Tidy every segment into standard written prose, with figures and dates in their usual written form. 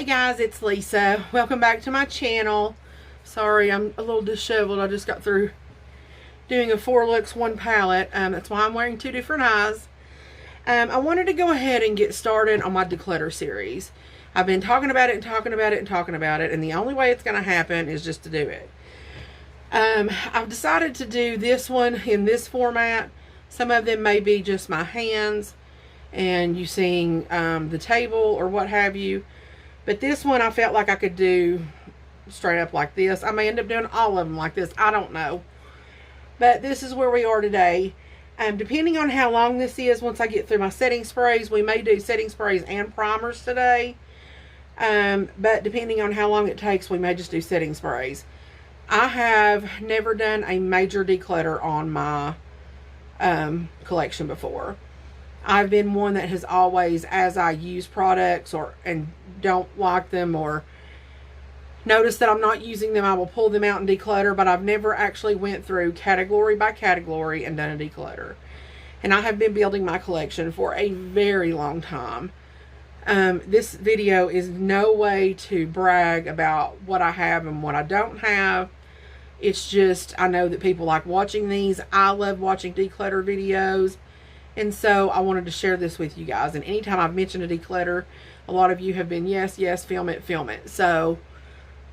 Hey guys, it's Lisa. Welcome back to my channel. Sorry, I'm a little disheveled. I just got through doing a 4 looks 1 palette. That's why I'm wearing 2 different eyes. I wanted to go ahead and get started on my Declutter series. I've been talking about it and talking about it and talking about it, and the only way it's going to happen is just to do it. I've decided to do this one in this format. Some of them may be just my hands and you seeing the table or what have you. But this one I felt like I could do straight up like this. I may end up doing all of them like this. I don't know. But this is where we are today. Depending on how long this is, once I get through my setting sprays, we may do setting sprays and primers today. But depending on how long it takes, we may just do setting sprays. I have never done a major declutter on my collection before. I've been one that has always, as I use products and don't like them or notice that I'm not using them, I will pull them out and declutter, but I've never actually went through category by category and done a declutter. And I have been building my collection for a very long time. This video is no way to brag about what I have and what I don't have. It's just, I know that people like watching these. I love watching declutter videos. And so I wanted to share this with you guys. And anytime I've mentioned a declutter, a lot of you have been, yes, yes, film it, film it. So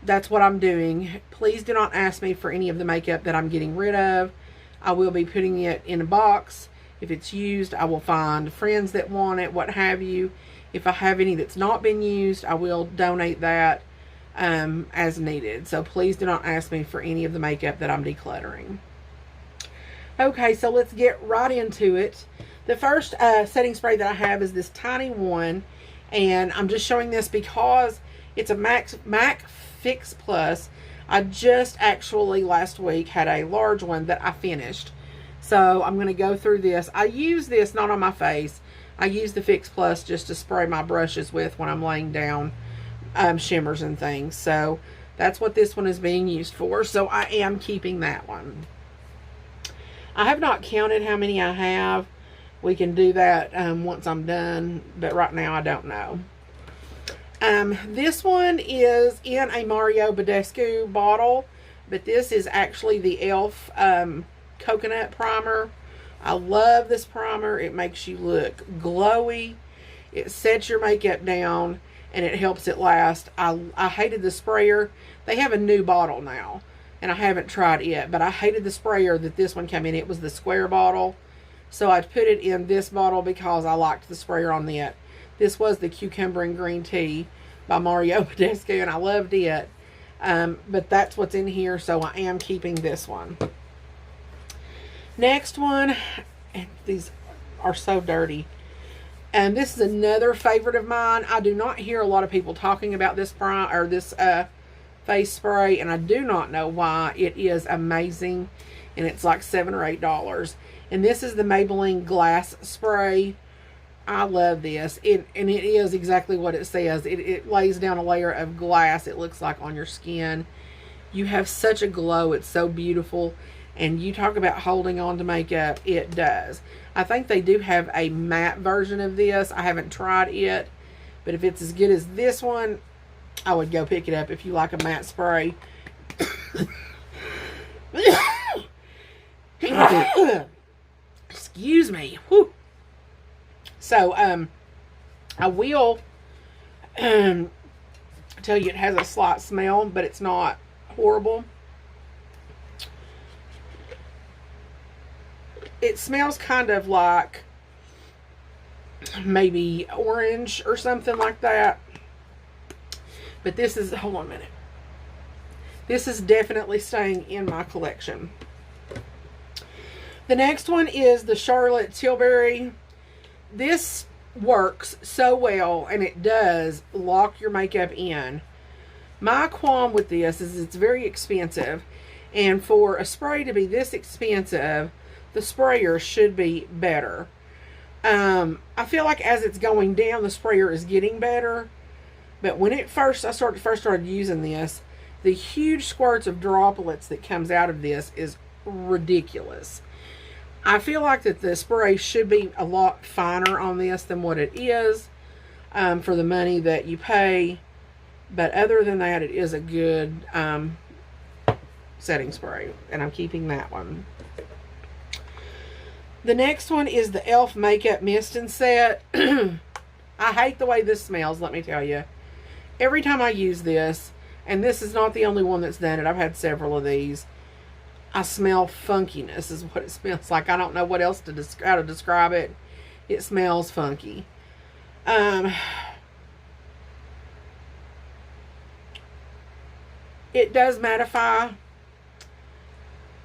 that's what I'm doing. Please do not ask me for any of the makeup that I'm getting rid of. I will be putting it in a box. If it's used, I will find friends that want it, what have you. If I have any that's not been used, I will donate that as needed. So please do not ask me for any of the makeup that I'm decluttering. Okay, so let's get right into it. The first setting spray that I have is this tiny one, and I'm just showing this because it's a MAC Fix Plus. I just actually last week had a large one that I finished. So I'm going to go through this. I use this not on my face. I use the Fix Plus just to spray my brushes with when I'm laying down shimmers and things. So that's what this one is being used for. So I am keeping that one. I have not counted how many I have. We can do that once I'm done, but right now I don't know. This one is in a Mario Badescu bottle, but this is actually the e.l.f. Coconut Primer. I love this primer. It makes you look glowy. It sets your makeup down, and it helps it last. I hated the sprayer. They have a new bottle now, and I haven't tried it, but I hated the sprayer that this one came in. It was the square bottle. So I put it in this bottle because I liked the sprayer on it. This was the Cucumber and Green Tea by Mario Badescu, and I loved it. But that's what's in here, so I am keeping this one. Next one, and these are so dirty. And this is another favorite of mine. I do not hear a lot of people talking about this face spray, and I do not know why. It is amazing, and it's like $7 or $8. And this is the Maybelline Glass Spray. I love this. And it is exactly what it says. It lays down a layer of glass, it looks like, on your skin. You have such a glow. It's so beautiful. And you talk about holding on to makeup, it does. I think they do have a matte version of this. I haven't tried it. But if it's as good as this one, I would go pick it up if you like a matte spray. Excuse me. Whew. So, I will tell you it has a slight smell, but it's not horrible. It smells kind of like maybe orange or something like that. But this is, hold on a minute. This is definitely staying in my collection. The next one is the Charlotte Tilbury. This works so well, and it does lock your makeup in. My qualm with this is it's very expensive, and for a spray to be this expensive, the sprayer should be better. I feel like as it's going down, the sprayer is getting better, but when I first started using this, the huge squirts of droplets that comes out of this is ridiculous. I feel like that the spray should be a lot finer on this than what it is for the money that you pay. But other than that, it is a good setting spray, and I'm keeping that one. The next one is the e.l.f. Makeup Mist and Set. I hate the way this smells, let me tell you. Every time I use this, and this is not the only one that's done it, I've had several of these, I smell funkiness is what it smells like. I don't know what else how to describe it. It smells funky. It does mattify.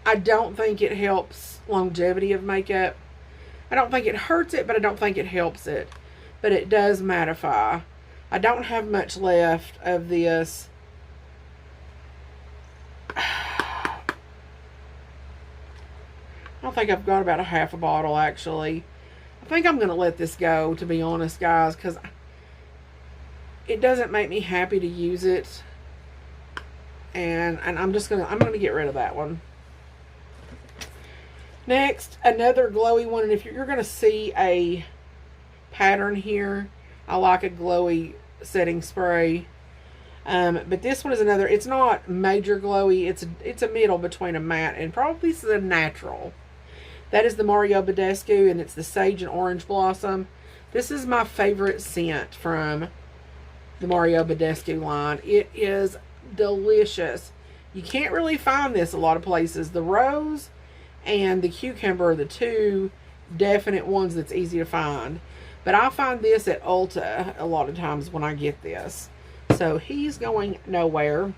I don't think it helps longevity of makeup. I don't think it hurts it, but I don't think it helps it. But it does mattify. I don't have much left of this. I don't think I've got about a half a bottle, actually. I think I'm going to let this go, to be honest, guys, because it doesn't make me happy to use it. And I'm going to get rid of that one. Next, another glowy one, and if you're going to see a pattern here, I like a glowy setting spray. But this one is another, it's not major glowy, it's a middle between a matte and probably the natural. That is the Mario Badescu, and it's the Sage and Orange Blossom. This is my favorite scent from the Mario Badescu line. It is delicious. You can't really find this a lot of places. The rose and the cucumber are the two definite ones that's easy to find. But I find this at Ulta a lot of times when I get this. So he's going nowhere.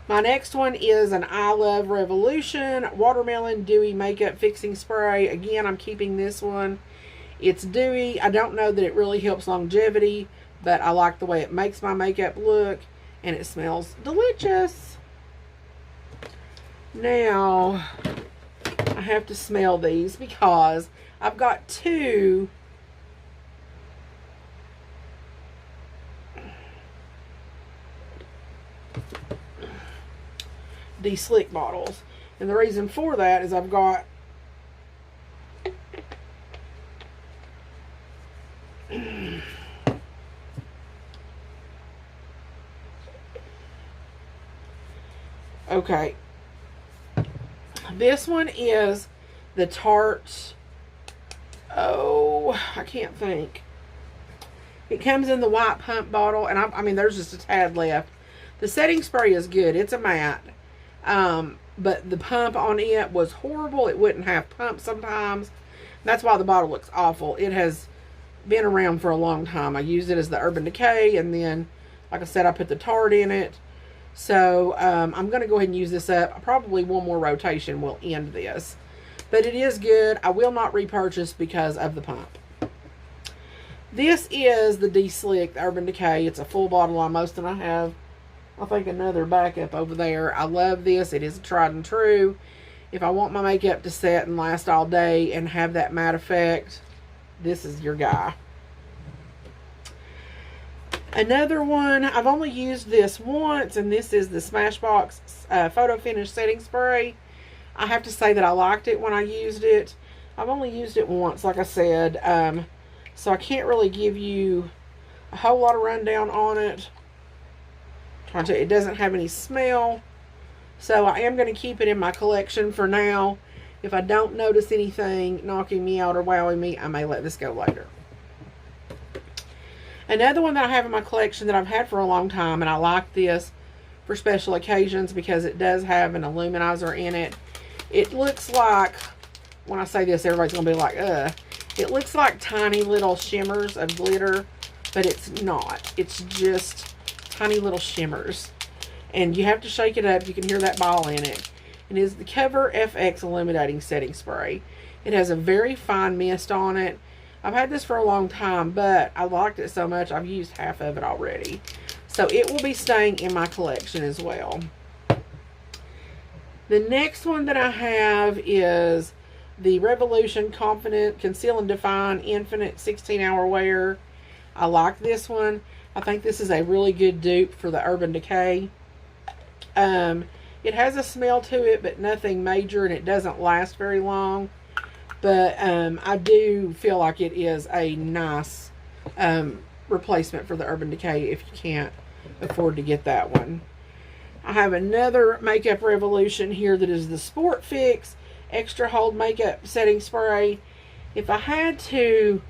My next one is an I Love Revolution Watermelon Dewy Makeup Fixing Spray. Again, I'm keeping this one. It's dewy. I don't know that it really helps longevity, but I like the way it makes my makeup look, and it smells delicious. Now, I have to smell these because I've got two these slick bottles, and the reason for that is I've got okay, this one is the Tarte, oh, I can't think. It comes in the white pump bottle, and I mean, there's just a tad left. The setting spray is good. It's a matte. But the pump on it was horrible. It wouldn't have pump sometimes. That's why the bottle looks awful. It has been around for a long time. I used it as the Urban Decay, and then, like I said, I put the Tarte in it. So, I'm going to go ahead and use this up. Probably one more rotation will end this. But it is good. I will not repurchase because of the pump. This is the De-Slick, the Urban Decay. It's a full bottle almost, and I have, I think, another backup over there. I love this. It is tried and true. If I want my makeup to set and last all day and have that matte effect, this is your guy. Another one, I've only used this once, and this is the Smashbox Photo Finish Setting Spray. I have to say that I liked it when I used it. I've only used it once, like I said, so I can't really give you a whole lot of rundown on it. It doesn't have any smell, so I am going to keep it in my collection for now. If I don't notice anything knocking me out or wowing me, I may let this go later. Another one that I have in my collection that I've had for a long time, and I like this for special occasions because it does have an illuminizer in it. It looks like, when I say this, everybody's going to be like, it looks like tiny little shimmers of glitter, but it's not. It's just tiny little shimmers, and you have to shake it up. You can hear that ball in it. It is the Cover FX Illuminating Setting Spray. It has a very fine mist on it. I've had this for a long time, but I liked it so much I've used half of it already, so it will be staying in my collection as well. The next one that I have is the Revolution Confident Conceal and Define Infinite 16-Hour Wear. I like this one. I think this is a really good dupe for the Urban Decay. It has a smell to it, but nothing major, and it doesn't last very long. But I do feel like it is a nice replacement for the Urban Decay if you can't afford to get that one. I have another Makeup Revolution here that is the Sport Fix Extra Hold Makeup Setting Spray. If I had to...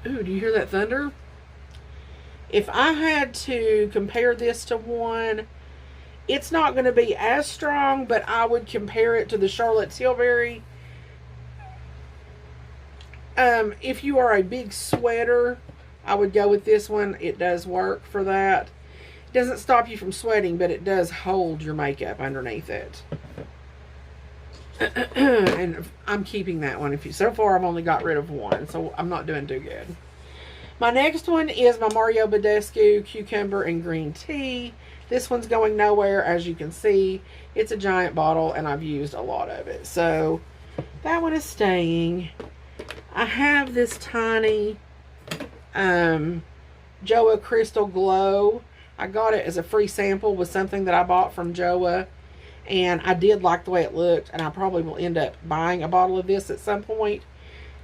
Ooh, do you hear that thunder? If I had to compare this to one, it's not going to be as strong, but I would compare it to the Charlotte Tilbury. If you are a big sweater, I would go with this one. It does work for that. It doesn't stop you from sweating, but it does hold your makeup underneath it. And I'm keeping that one. So far, I've only got rid of one, so I'm not doing too good. My next one is my Mario Badescu Cucumber and Green Tea. This one's going nowhere, as you can see. It's a giant bottle, and I've used a lot of it. So, that one is staying. I have this tiny Joa Crystal Glow. I got it as a free sample with something that I bought from Joa. And I did like the way it looked, and I probably will end up buying a bottle of this at some point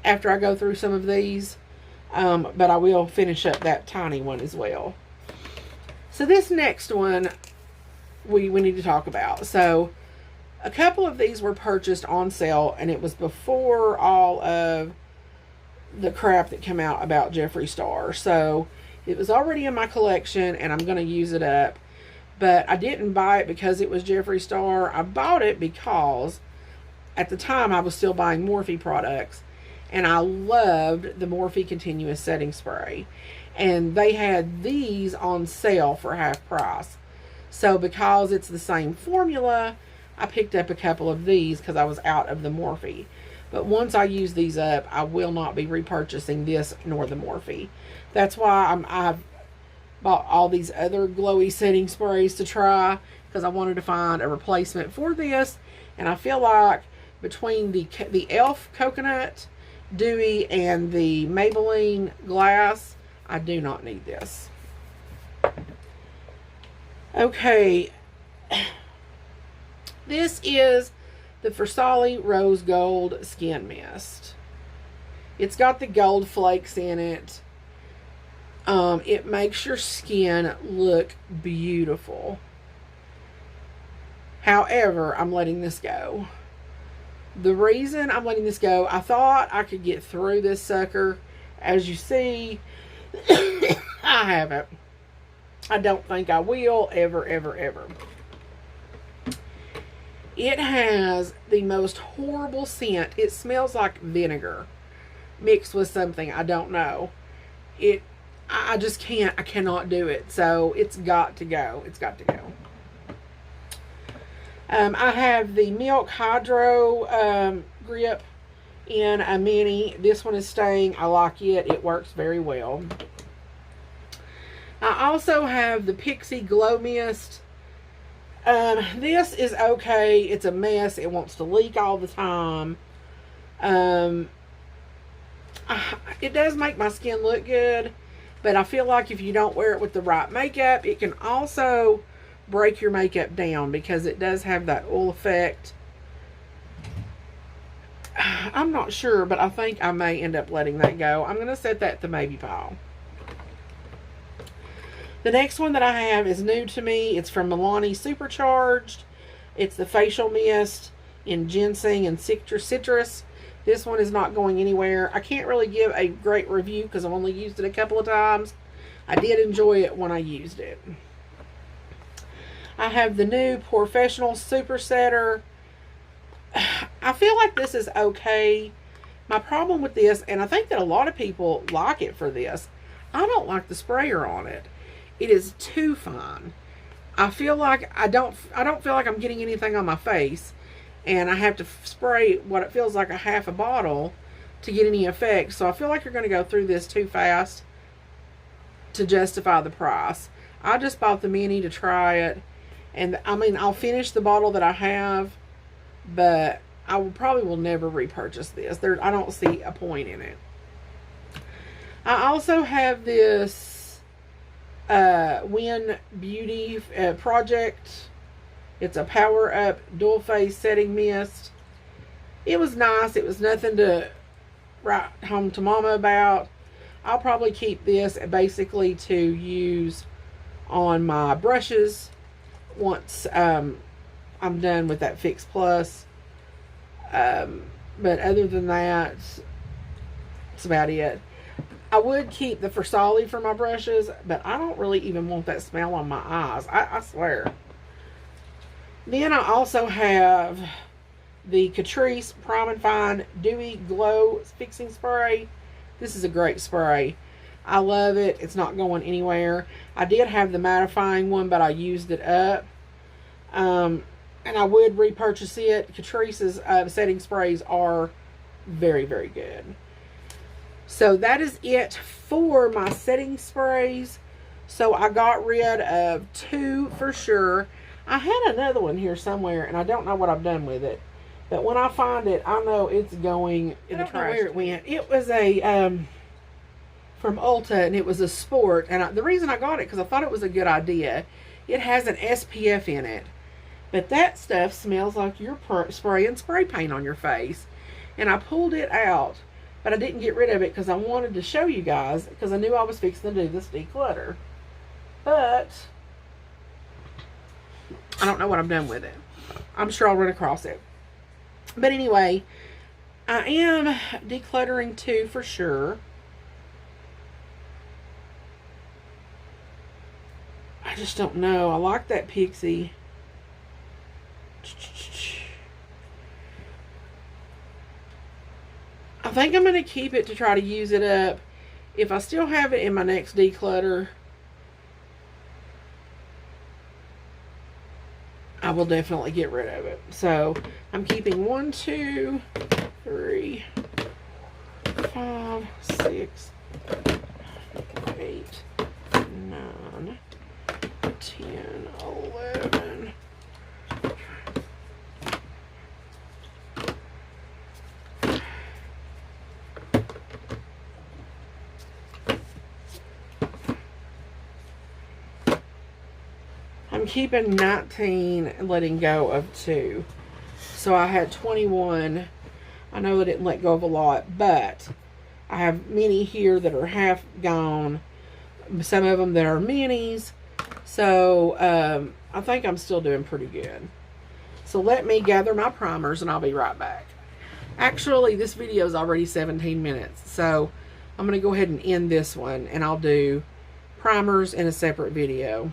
after I go through some of these. But I will finish up that tiny one as well. So this next one we need to talk about. So a couple of these were purchased on sale, and it was before all of the crap that came out about Jeffree Star. So it was already in my collection, and I'm going to use it up. But I didn't buy it because it was Jeffree Star. I bought it because at the time I was still buying Morphe products. And I loved the Morphe Continuous Setting Spray. And they had these on sale for half price. So because it's the same formula, I picked up a couple of these because I was out of the Morphe. But once I use these up, I will not be repurchasing this nor the Morphe. That's why I've bought all these other glowy setting sprays to try, because I wanted to find a replacement for this. And I feel like between the e.l.f. Coconut, Dewy, and the Maybelline Glass, I do not need this. Okay. This is the Fersalie Rose Gold Skin Mist. It's got the gold flakes in it. It makes your skin look beautiful. However, I'm letting this go. The reason I'm letting this go, I thought I could get through this sucker. As you see, I haven't. I don't think I will ever, ever, ever. It has the most horrible scent. It smells like vinegar mixed with something. I don't know. I just can't. I cannot do it. So it's got to go. It's got to go. I have the Milk Hydro Grip in a mini. This one is staying. I like it. It works very well. I also have the Pixie Glow Mist. This is okay. It's a mess. It wants to leak all the time. It does make my skin look good, but I feel like if you don't wear it with the right makeup, it can also break your makeup down because it does have that oil effect. I'm not sure, but I think I may end up letting that go. I'm going to set that to maybe pile. The next one that I have is new to me. It's from Milani Supercharged. It's the facial mist in ginseng and citrus. This one is not going anywhere. I can't really give a great review because I've only used it a couple of times. I did enjoy it when I used it. I have the new Porefessional Supersetter. I feel like this is okay. My problem with this, and I think that a lot of people like it for this, I don't like the sprayer on it. It is too fine. I feel like I don't feel like I'm getting anything on my face, and I have to spray what it feels like a half a bottle to get any effect. So I feel like you're going to go through this too fast to justify the price. I just bought the mini to try it, and I mean, I'll finish the bottle that I have, but I probably will never repurchase this. I don't see a point in it. I also have this Win Beauty project. It's a Power Up Dual Face Setting Mist. It was nice. It was nothing to write home to mama about. I'll probably keep this basically to use on my brushes once I'm done with that Fix Plus. But other than that, that's about it. I would keep the Fersalie for my brushes, but I don't really even want that smell on my eyes. I swear. Then I also have the Catrice Prime and Fine Dewy Glow Fixing Spray. This is a great spray. I love it. It's not going anywhere. I did have the mattifying one, but I used it up. And I would repurchase it. Catrice's setting sprays are very, very good. So that is it for my setting sprays. So I got rid of 2 for sure. I had another one here somewhere, and I don't know what I've done with it. But when I find it, I know it's going in the trash. I don't know where it went. It was a from Ulta, and it was a sport. And the reason I got it, because I thought it was a good idea. It has an SPF in it. But that stuff smells like you're spraying spray paint on your face. And I pulled it out, but I didn't get rid of it because I wanted to show you guys, because I knew I was fixing to do this declutter. But I don't know what I've done with it. I'm sure I'll run across it. But anyway, I am decluttering too for sure. I just don't know. I like that Pixie. I think I'm going to keep it to try to use it up. If I still have it in my next declutter, I will definitely get rid of it. So I'm keeping 1, 2, 3, 5, 6, 8, 9, 10, 11. I'm keeping 19 and letting go of 2. So I had 21. I know I didn't let go of a lot, but I have many here that are half gone. Some of them that are minis. So I think I'm still doing pretty good. So let me gather my primers and I'll be right back. Actually, this video is already 17 minutes. So I'm going to go ahead and end this one, and I'll do primers in a separate video.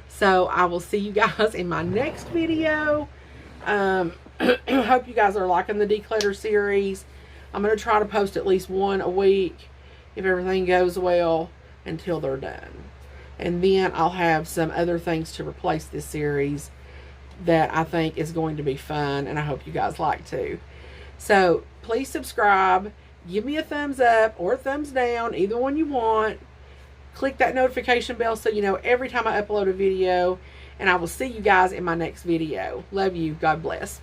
So I will see you guys in my next video. Hope you guys are liking the declutter series. I'm going to try to post at least 1 a week if everything goes well until they're done. And then I'll have some other things to replace this series that I think is going to be fun, and I hope you guys like too. So please subscribe. Give me a thumbs up or a thumbs down, either one you want. Click that notification bell so you know every time I upload a video. And I will see you guys in my next video. Love you. God bless.